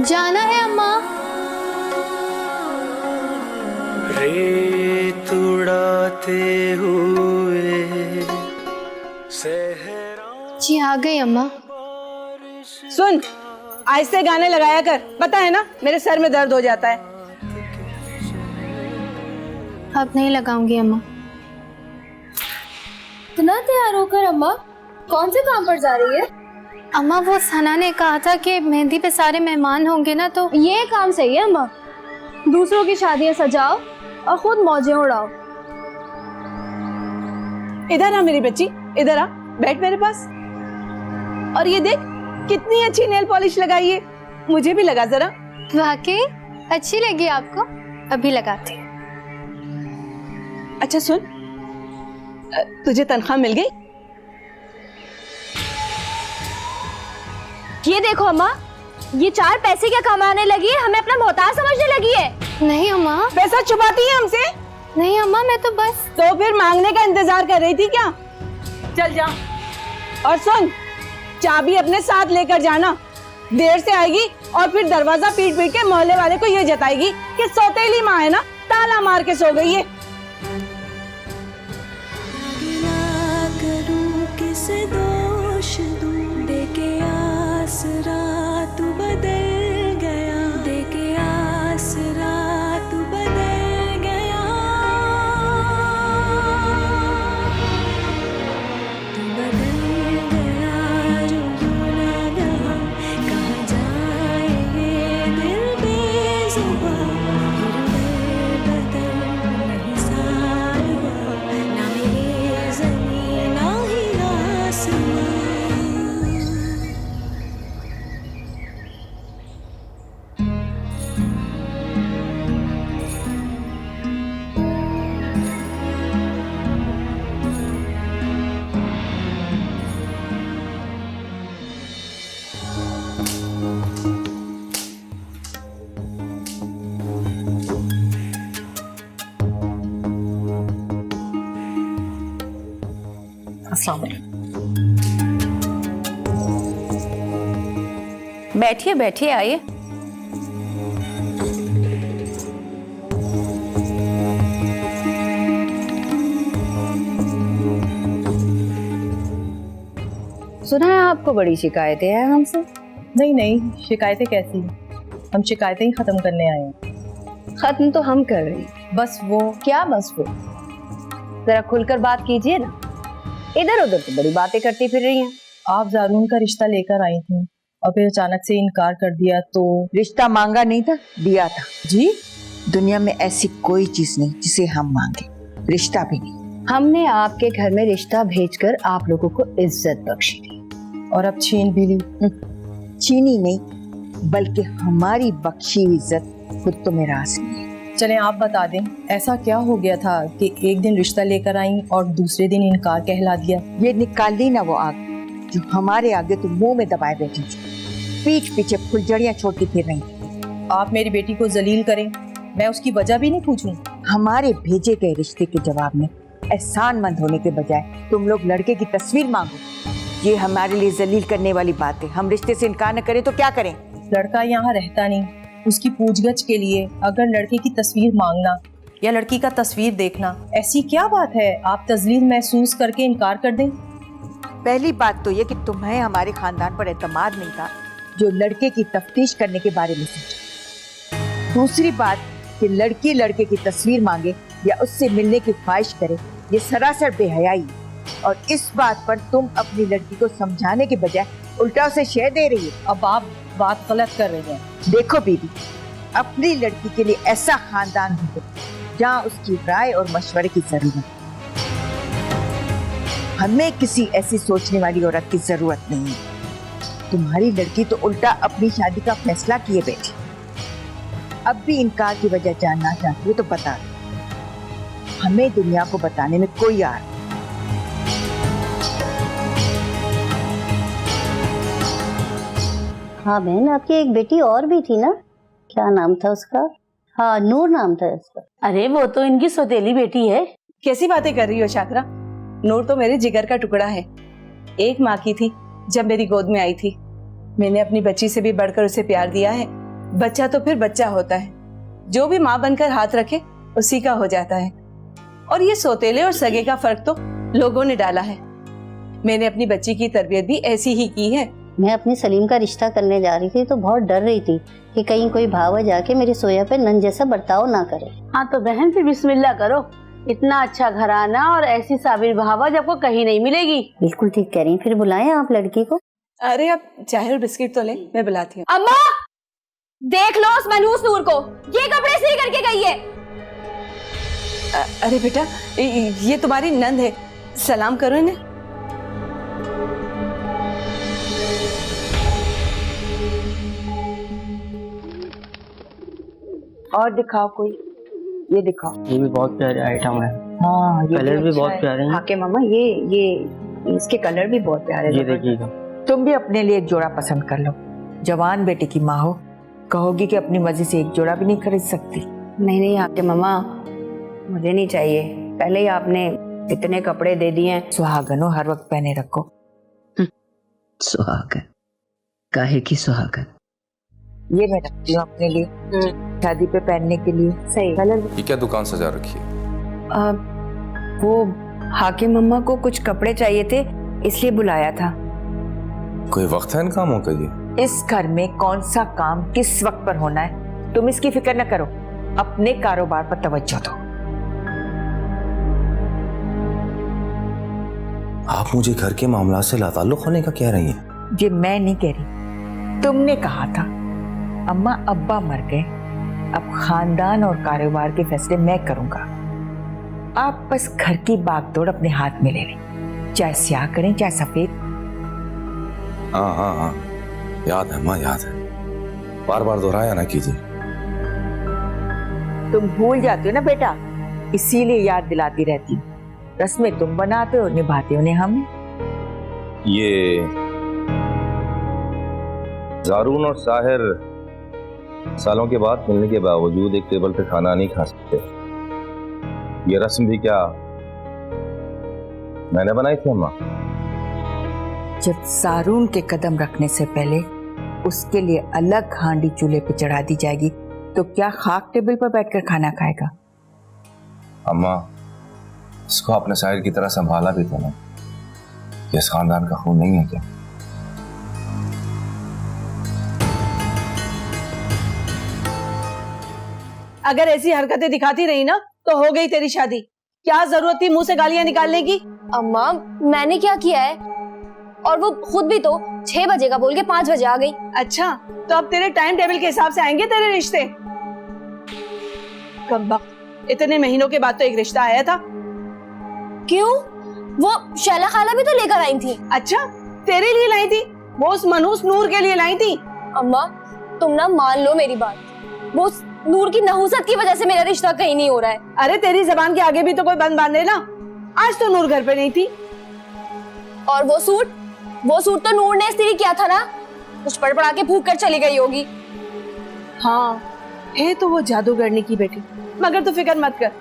जाना है अम्मा। रेत उड़ाते हुए जी आ गई अम्मा। सुन, आहिस्ते गाने लगाया कर, पता है ना मेरे सर में दर्द हो जाता है। अब नहीं लगाऊंगी अम्मा। इतना तैयार होकर अम्मा कौन से काम पर जा रही है? अम्मा वो सना ने कहा था कि मेहंदी पे सारे मेहमान होंगे ना, तो ये काम सही है अम्मा, दूसरों की शादियां सजाओ और खुद मौजें उड़ाओ। इधर आ मेरी बच्ची, इधर आ, बैठ मेरे पास। और ये देख कितनी अच्छी नेल पॉलिश लगाई है, मुझे भी लगा जरा। वाकई अच्छी लगी आपको? अभी लगाती हूँ। अच्छा सुन, तुझे तनख्वाह मिल गई? ये देखो अम्मा, ये 4 पैसे क्या कमाने लगी है, हमें अपना मोहताज समझने लगी है। नहीं अम्मा। पैसा छुपाती है हमसे? नहीं अम्मा, मैं तो बस। तो फिर मांगने का इंतजार कर रही थी क्या? चल जा। और सुन, चाबी अपने साथ लेकर जाना, देर से आएगी और फिर दरवाजा पीट पीट के मोहल्ले वाले को ये जताएगी कि सौतेली माँ है ना, ताला मार के सो गई है। किसे दोष दूं, देके आसरा तू बदल गया, देके आसरा तू बदल गया, तू बदल गया जो यूं लगा, कहाँ जाए ये दिल बेजुबां, फिर बदल नहीं साया, ना मेरे ज़मीं ना ही आसमां। अस्सलाम वालेकुम। बैठिए बैठिए, आइए। सुना है आपको बड़ी शिकायतें हैं हमसे? नहीं नहीं, शिकायतें कैसी? हम शिकायतें ही खत्म करने आए हैं। खत्म तो हम कर रहे हैं, बस वो क्या, बस वो जरा खुलकर बात कीजिए ना। इधर उधर तो बड़ी बातें करती फिर रही हैं। आप जारून का रिश्ता लेकर आई थी और फिर अचानक से इनकार कर दिया तो? रिश्ता मांगा नहीं था, दिया था। जी? दुनिया में ऐसी कोई चीज नहीं जिसे हम मांगे, रिश्ता भी नहीं। हमने आपके घर में रिश्ता भेजकर आप लोगों को इज्जत बख्शी थी और अब छीन भी ली। चीनी नहीं, बल्कि हमारी बख्शी इज्जत खुद तो मेरा नहीं है। चलें आप बता दें, ऐसा क्या हो गया था कि एक दिन रिश्ता लेकर आई और दूसरे दिन इनकार कहला दिया? ये निकाल ली ना वो आग जो हमारे आगे तो मुंह में दबाए बैठी थी, पीठ पीछे फुलझड़ियां छोड़ती फिर रही थी। आप मेरी बेटी को जलील करें, मैं उसकी वजह भी नहीं पूछूं? हमारे भेजे गए रिश्ते के जवाब में एहसानमंद होने के बजाय तुम लोग लड़के की तस्वीर मांगो। ये हमारे लिए जलील करने वाली बात है। हम रिश्ते से इनकार न करें तो क्या करें? लड़का यहाँ रहता नहीं, उसकी पूछगछ के लिए अगर लड़के की तस्वीर मांगना या लड़की का तस्वीर देखना, ऐसी क्या बात है आप तजलील महसूस करके इनकार कर दें? पहली बात तो ये कि तुम्हें हमारे खानदान पर एतमाद नहीं था जो लड़के की तफ्तीश करने के बारे में सोचा। दूसरी बात कि लड़की लड़के की तस्वीर मांगे या उससे मिलने की ख्वाहिश करे, ये सरासर बेहयाई है। और इस बात पर तुम अपनी लड़की को समझाने के बजाय उल्टा उसे शह दे रही हो। अब आप बात गलत कर रही हैं। देखो बीबी, अपनी लड़की के लिए ऐसा खानदान ढूंढो जहाँ उसकी राय और मशवरे की जरूरत। हमें किसी ऐसी सोचने वाली औरत की जरूरत नहीं है। तुम्हारी लड़की तो उल्टा अपनी शादी का फैसला किए बैठी। अब भी इनकार की वजह जानना चाहती हो तो बता दो, हमें दुनिया को बताने में कोई आर नहीं। हाँ बहन, आपकी एक बेटी और भी थी ना, क्या नाम था उसका? हाँ, नूर नाम था उसका। अरे वो तो इनकी सौतेली बेटी है। कैसी बातें कर रही हो शाकरा? नूर तो मेरे जिगर का टुकड़ा है। एक माँ की थी जब मेरी गोद में आई थी। मैंने अपनी बच्ची से भी बढ़कर उसे प्यार दिया है। बच्चा तो फिर बच्चा होता है, जो भी माँ बनकर हाथ रखे उसी का हो जाता है। और ये सौतेले और सगे का फर्क तो लोगों ने डाला है। मैंने अपनी बच्ची की तरबियत भी ऐसी ही की है। मैं अपने सलीम का रिश्ता करने जा रही थी तो बहुत डर रही थी कि कहीं कोई भावा जाके मेरी सोया पे नन जैसा बर्ताव ना करे। हाँ तो बहन फिर बिस्मिल्लाह करो, इतना अच्छा घराना और ऐसी साबिर भावा जब को कहीं नहीं मिलेगी। बिल्कुल ठीक कह रही हैं। फिर बुलाएं आप लड़की को। अरे अब चाय और बिस्किट तो ले, मैं बुलाती हूँ। अम्मा देख लो उस मनहूस नूर को, ये कपड़े सी करके गई है। अरे बेटा, ये तुम्हारी नंद है, सलाम करो इन्हें। और दिखाओ कोई, ये दिखाओ। ये भी बहुत प्यारे आइटम है। हाँ, ये कलर भी अच्छा बहुत है। प्यारे हैं। हाँ के मामा, ये इसके कलर भी बहुत प्यारे हैं। ये देखिएगा। तुम भी अपने लिए एक जोड़ा पसंद कर लो। जवान बेटे की माँ हो, कहोगी कि अपनी मर्जी से एक जोड़ा भी नहीं खरीद सकती। नहीं आपके मम्मा, मुझे नहीं चाहिए। पहले ही आपने इतने कपड़े दे दिए हैं। सुहागन हो, हर वक्त पहने रखो। सुहागन? काहे की सुहागन? ये मैं रखती हूँ अपने लिए, शादी पे पहनने के लिए। सही कलर। ये क्या दुकान सजा रखी है? वो हाकिम मम्मा को कुछ कपड़े चाहिए थे, इसलिए बुलाया था। कोई वक्त है इन कामों का? ये इस घर में कौन सा काम किस वक्त पर होना है, तुम इसकी फिक्र न करो, अपने कारोबार पर तवज्जो दो। आप मुझे घर के मामला से लाताल्लुक होने का कह रही हैं? ये मैं नहीं कह रही, तुमने कहा था। अम्मा अब्बा मर गए, अब खानदान और कारोबार के फैसले मैं करूंगा। आप बस घर की बागडोर अपने हाथ में ले लें, चाहे स्याह करें चाहे सफेद। हाँ, याद है माँ, याद है। बार बार दोहराया ना कीजिए। तुम भूल जाते हो ना बेटा, इसीलिए याद दिलाती रहती हूँ। रस्में तुम बनाते हो, निभाते हो ने हम। ये जारून और साहिर सालों के बाद मिलने के बावजूद एक टेबल पे खाना नहीं खा सकते। ये रस्म भी क्या मैंने बनाई थी अम्मा? जब सारून के कदम रखने से पहले उसके लिए अलग हांडी चूल्हे पे चढ़ा दी जाएगी, तो क्या खाक टेबल पर बैठकर खाना खाएगा? अम्मा, इसको अपने साहिर की तरह संभाला भी तो ना। ये इस खानदान का खून नहीं है क्या? अगर ऐसी हरकतें दिखाती रही ना तो हो गई तेरी शादी। क्या जरूरत थी मुंह से गालियां निकालने की? अम्मा मैंने क्या किया है? और वो खुद भी तो 6 बजे का बोल के 5 बजे आ गई। अच्छा, तो अब तेरे टाइम टेबल के हिसाब से आएंगे तेरे रिश्ते? कम वक्त, इतने महीनों के बाद तो एक रिश्ता आया था। क्यों? वो शैला खाला भी तो लेकर आई थी। अच्छा, तेरे लिए लाई थी? वो उस मनहूस नूर के लिए लाई थी? अम्मा तुम ना मान लो मेरी बात, वो नूर की नहुसत की वजह से मेरा रिश्ता कहीं नहीं हो रहा है। अरे तेरी जबान के आगे भी तो कोई बंद बांधे ना। आज तो नूर घर पे नहीं थी। और वो सूट तो नूर ने इस्त्री किया था ना, कुछ पड़पड़ा के फूंक कर चली गई होगी। हाँ, है तो वो जादूगरनी की बेटी, मगर तू फिक्र मत कर,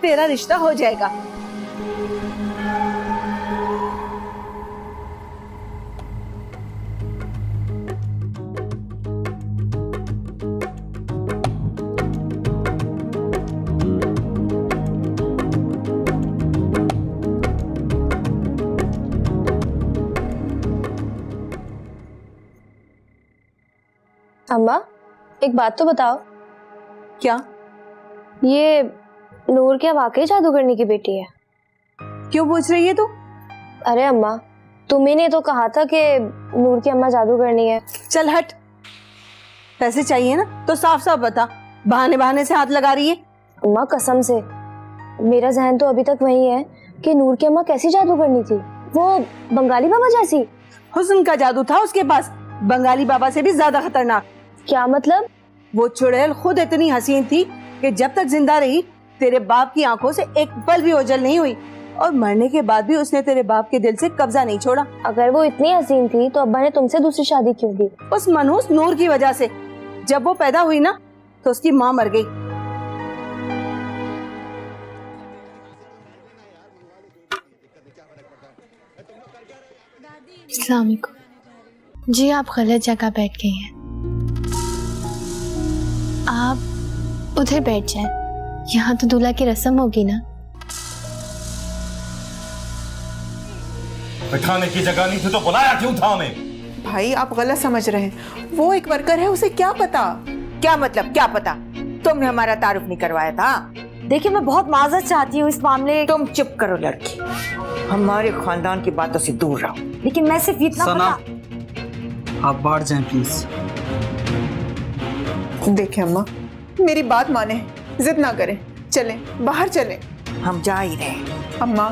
तेरा रिश्ता हो जाएगा। अम्मा एक बात तो बताओ। क्या? ये नूर क्या वाकई जादूगरनी की बेटी है? क्यों पूछ रही है तू? अरे अम्मा तुम्ही ने तो कहा था कि नूर की अम्मा जादूगरनी है। चल हट, पैसे चाहिए ना तो साफ साफ बता, बहाने बहाने से हाथ लगा रही है। अम्मा कसम से मेरा जहन तो अभी तक वही है कि नूर की अम्मा कैसी जादूगरनी थी, वो बंगाली बाबा जैसी। हुस्न का जादू था उसके पास, बंगाली बाबा से भी ज्यादा खतरनाक। क्या मतलब? वो चुड़ैल खुद इतनी हसीन थी कि जब तक जिंदा रही तेरे बाप की आंखों से एक पल भी ओझल नहीं हुई, और मरने के बाद भी उसने तेरे बाप के दिल से कब्जा नहीं छोड़ा। अगर वो इतनी हसीन थी तो अब्बा ने तुमसे दूसरी शादी क्यों की? उस मनहूस नूर की वजह से। जब वो पैदा हुई ना तो उसकी माँ मर गई। अस्सलाम वालेकुम। जी आप गलत जगह बैठ गई हैं। आप उधर बैठ जाएं। यहाँ तो दूल्हा की रस्म होगी ना। बैठाने की जगह नहीं थी तो बुलाया क्यों था हमें? भाई आप गलत समझ रहे हैं, वो एक वर्कर है, उसे क्या पता। क्या मतलब क्या पता? तुमने हमारा तारुफ नहीं करवाया था। देखिए मैं बहुत माजरत चाहती हूँ इस मामले। तुम चुप करो लड़की, हमारे खानदान की बातों से दूर रहो। लेकिन मैं सिर्फ इतना सना, आप बाहर जाएं प्लीज। देखिए अम्मा, मेरी बात माने, जिद ना करें, चलें, बाहर चलें। हम जा ही रहे। अम्मा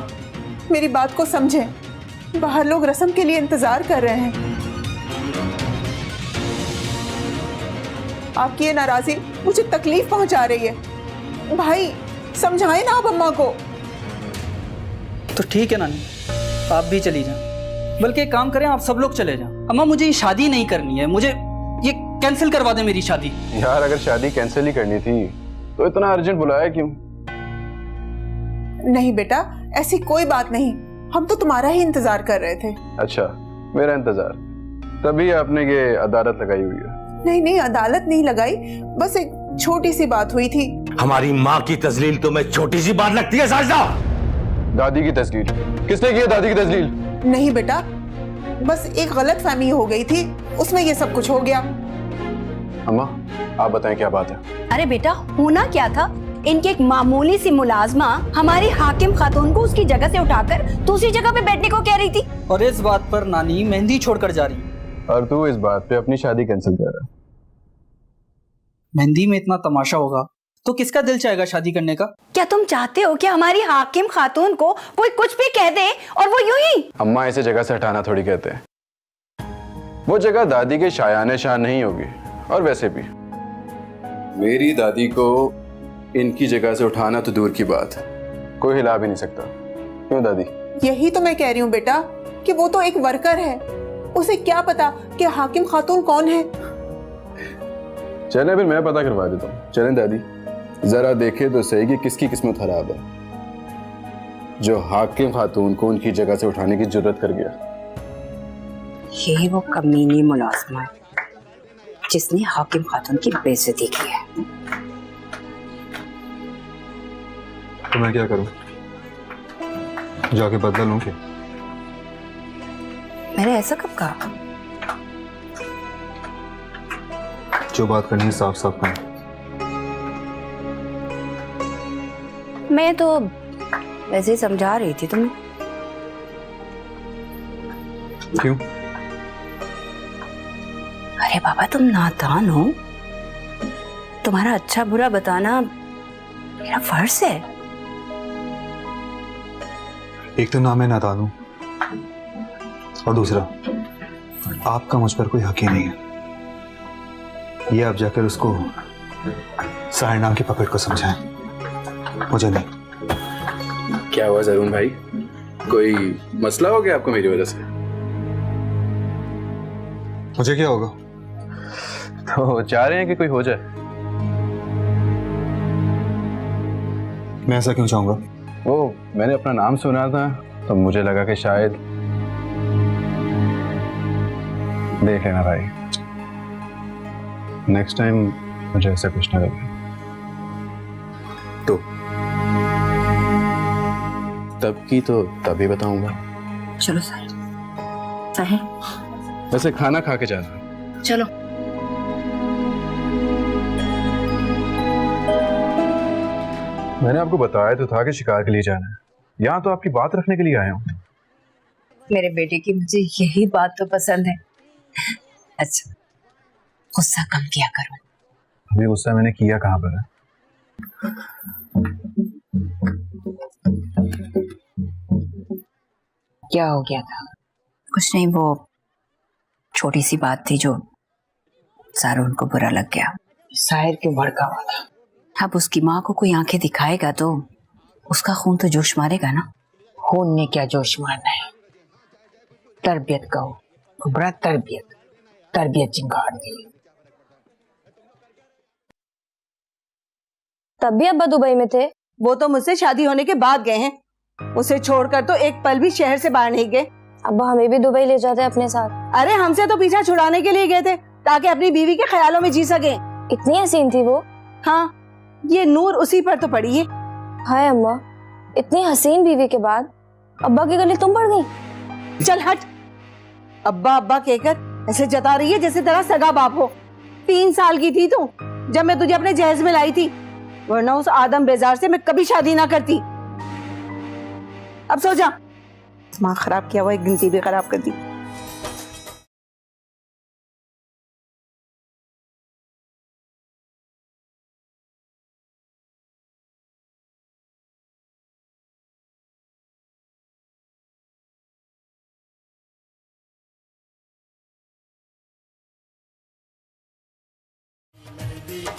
मेरी बात को समझें, बाहर लोग रस्म के लिए इंतजार कर रहे हैं। आपकी ये नाराजगी मुझे तकलीफ पहुंचा रही है। भाई समझाएं ना आप अम्मा को। तो ठीक है नानी, आप भी चली जाएं। बल्कि एक काम करें, आप सब लोग चले जाएं। अम्मा मुझे ये शादी नहीं करनी है, मुझे ये कैंसिल करवा दें मेरी शादी। यार अगर शादी कैंसिल ही करनी थी तो इतना अर्जेंट बुलाया क्यों? नहीं बेटा, ऐसी कोई बात नहीं, हम तो तुम्हारा ही इंतजार कर रहे थे। अच्छा, मेरा इंतजार, तभी आपने ये अदालत लगाई हुई है। नहीं नहीं, अदालत नहीं लगाई, बस एक छोटी सी बात हुई थी। हमारी माँ की तजलील तुम्हें छोटी सी बात लगती है साजदा? दादी की तजलील? किसने की है दादी की तजलील? नहीं बेटा, बस एक गलत फहमी हो गई थी, उसमें ये सब कुछ हो गया। अम्मा आप बताएं क्या बात है? अरे बेटा, होना क्या था, इनकी एक मामूली सी मुलाजमा हमारी हाकिम खातून को उसकी जगह से उठाकर दूसरी जगह पे बैठने को कह रही थी। और इस बात पर नानी मेहंदी छोड़कर जा रही है। और तू इस बात पे अपनी शादी कैंसिल कर रहा है। मेहंदी में इतना तमाशा होगा तो किसका दिल चाहेगा शादी करने का? क्या तुम चाहते हो कि हमारी हाकिम खातून को कोई कुछ भी कह दे और वो यूं ही? अम्मा ऐसे जगह से हटाना थोड़ी कहते हैं, वो जगह दादी के शायाने शान नहीं होगी। और वैसे भी मेरी दादी को इनकी जगह से उठाना तो दूर की बात, कोई हिला भी नहीं सकता। क्यों दादी? यही तो मैं कह रही हूँ बेटा कि वो तो एक वर्कर है, उसे क्या पता कि हाकिम खातून कौन है। चले फिर मैं पता करवा देता हूँ। चलें दादी, जरा देखे तो सही कि किसकी किस्मत खराब है जो हाकिम खातून को उनकी जगह से उठाने की जरूरत कर गया। यही वो कमीनी मुलाजमा है जिसने हाकिम खातून की बेइज्जती की है। तो मैं क्या करूं? जाके बदला लूं क्या? मैंने ऐसा कब कहा? जो बात करनी है साफ साफ करें। मैं तो वैसे ही समझा रही थी तुम्हें। क्यों? अरे बाबा, तुम नादान हो, तुम्हारा अच्छा बुरा बताना मेरा फर्ज है। एक तो ना मैं नादान हूं और दूसरा आपका मुझ पर कोई हक ही नहीं है। ये आप जाकर उसको साहिर नाम की पकड़ को समझाएं, मुझे नहीं। क्या हुआ जरून भाई, कोई मसला हो गया आपको मेरी वजह से? मुझे क्या होगा? तो चाह रहे हैं कि कोई हो जाए? मैं ऐसा क्यों चाहूंगा? वो मैंने अपना नाम सुना था तो मुझे लगा कि शायद। देख लेना भाई, नेक्स्ट टाइम मुझे ऐसा कुछ ना लगे तो तब की तो तभी बताऊंगा। चलो साहिर, वैसे खाना खा के जाना। चलो। मैंने आपको बताया तो था कि शिकार के लिए जाना है, यहाँ तो आपकी बात रखने के लिए आया हूँ। मेरे बेटे की मुझे यही बात तो पसंद है। अच्छा, गुस्सा कम किया करो। अभी गुस्सा मैंने किया कहाँ पर है? क्या हो गया था? कुछ नहीं, वो छोटी सी बात थी जो सारा उनको बुरा लग गया। साहिर क्यों भड़का हुआ था? अब उसकी माँ को कोई आंखें दिखाएगा तो उसका खून तो जोश मारेगा ना। खून ने क्या जोश मारना है? तरबियत कहो, बड़ा तरबियत चिंगार दी। तब भी अब्बा दुबई में थे। वो तो मुझसे शादी होने के बाद गए हैं, उसे छोड़कर तो एक पल भी शहर से बाहर नहीं गए। अब्बा हमें भी दुबई ले जाते अपने साथ। अरे हमसे तो पीछा छुड़ाने के लिए गए थे ताकि अपनी बीवी के ख्यालों में जी सके। इतनी हसीन थी वो? हाँ, ये नूर उसी पर तो पड़ी है। हाय अम्मा, इतनी हसीन बीवी के बाद अब्बा की गली तुम पड़ गई। चल हट। अब्बा अब्बा कहकर ऐसे जता रही है जैसे तेरा सगा बाप हो। 3 साल की थी तू जब मैं तुझे अपने जहेज में लाई थी, वरना उस आदम बेजार से मैं कभी शादी ना करती। अब सो जा। दिमाग खराब किया हुआ, एक गिनती भी खराब कर दी।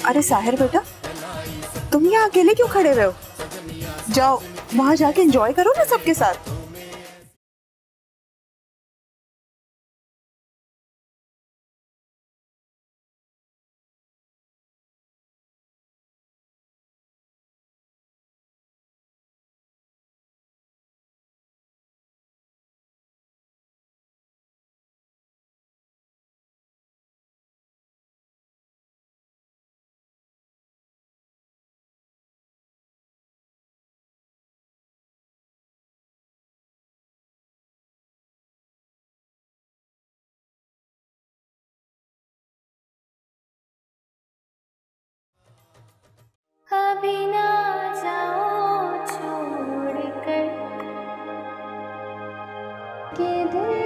अरे साहिर बेटा, तुम यहाँ अकेले क्यों खड़े रहे हो? जाओ वहां जाके एंजॉय करो ना सबके साथ। अभी ना जाओ छोड़ कर के दिल